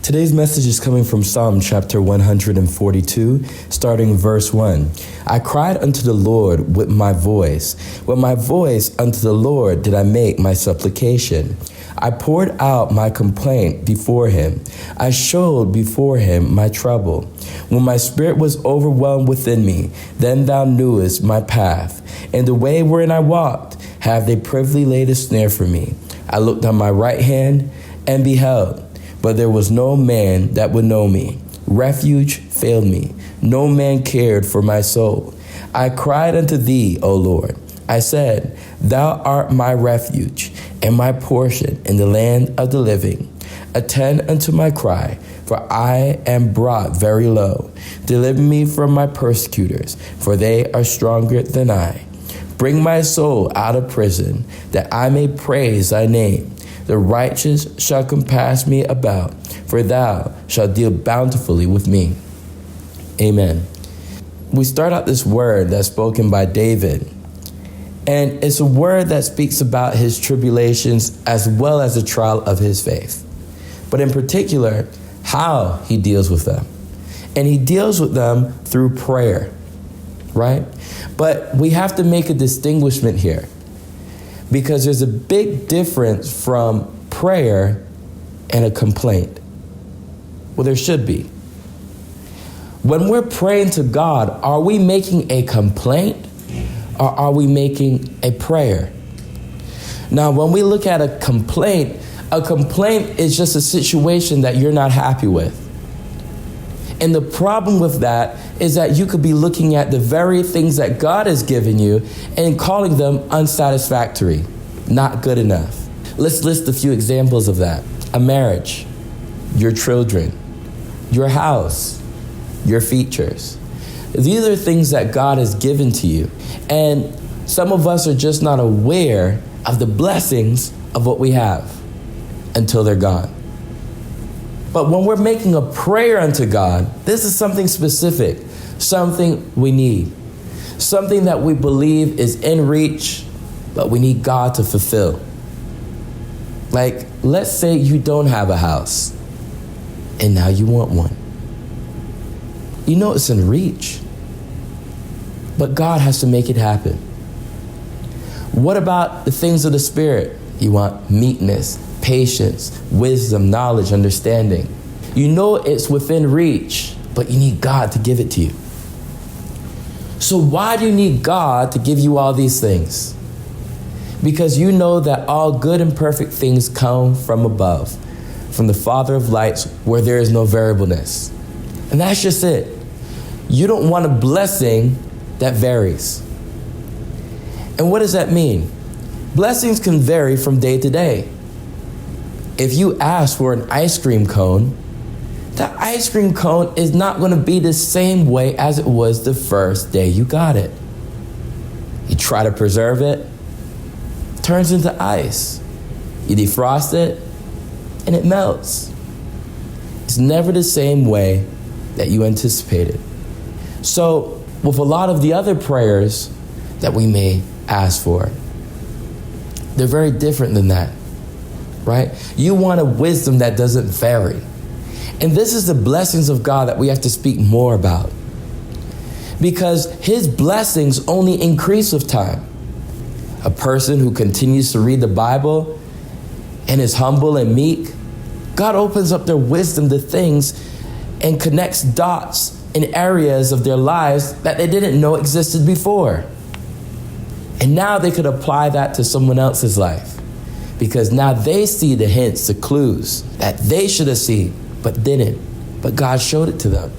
Today's message is coming from Psalm chapter 142, starting verse 1. I cried unto the Lord with my voice. With my voice unto the Lord did I make my supplication. I poured out my complaint before him. I showed before him my trouble. When my spirit was overwhelmed within me, then thou knewest my path. And the way wherein I walked, have they privily laid a snare for me. I looked on my right hand and beheld, but there was no man that would know me. Refuge failed me. No man cared for my soul. I cried unto thee, O Lord. I said, thou art my refuge and my portion in the land of the living. Attend unto my cry, for I am brought very low. Deliver me from my persecutors, for they are stronger than I. Bring my soul out of prison, that I may praise thy name. The righteous shall compass me about, for thou shalt deal bountifully with me. Amen. We start out this word that's spoken by David, and it's a word that speaks about his tribulations as well as the trial of his faith. But in particular, how he deals with them. And he deals with them through prayer, right? But we have to make a distinguishment here, because there's a big difference from prayer and a complaint. Well, there should be. When we're praying to God, are we making a complaint or are we making a prayer? Now, when we look at a complaint is just a situation that you're not happy with. And the problem with that is that you could be looking at the very things that God has given you and calling them unsatisfactory, not good enough. Let's list a few examples of that. A marriage, your children, your house, your features. These are things that God has given to you. And some of us are just not aware of the blessings of what we have until they're gone. But when we're making a prayer unto God, this is something specific, something we need, something that we believe is in reach, but we need God to fulfill. Like, let's say you don't have a house and now you want one. You know it's in reach, but God has to make it happen. What about the things of the Spirit? You want meekness, patience, wisdom, knowledge, understanding. You know it's within reach, but you need God to give it to you. So why do you need God to give you all these things? Because you know that all good and perfect things come from above, from the Father of lights, where there is no variableness. And that's just it. You don't want a blessing that varies. And what does that mean? Blessings can vary from day to day. If you ask for an ice cream cone, that ice cream cone is not going to be the same way as it was the first day you got it. You try to preserve it, it turns into ice. You defrost it, and it melts. It's never the same way that you anticipated. So, with a lot of the other prayers that we may ask for, they're very different than that. Right? You want a wisdom that doesn't vary. And this is the blessings of God that we have to speak more about. Because his blessings only increase with time. A person who continues to read the Bible and is humble and meek, God opens up their wisdom to things and connects dots in areas of their lives that they didn't know existed before. And now they could apply that to someone else's life. Because now they see the hints, the clues that they should have seen, but didn't. But God showed it to them.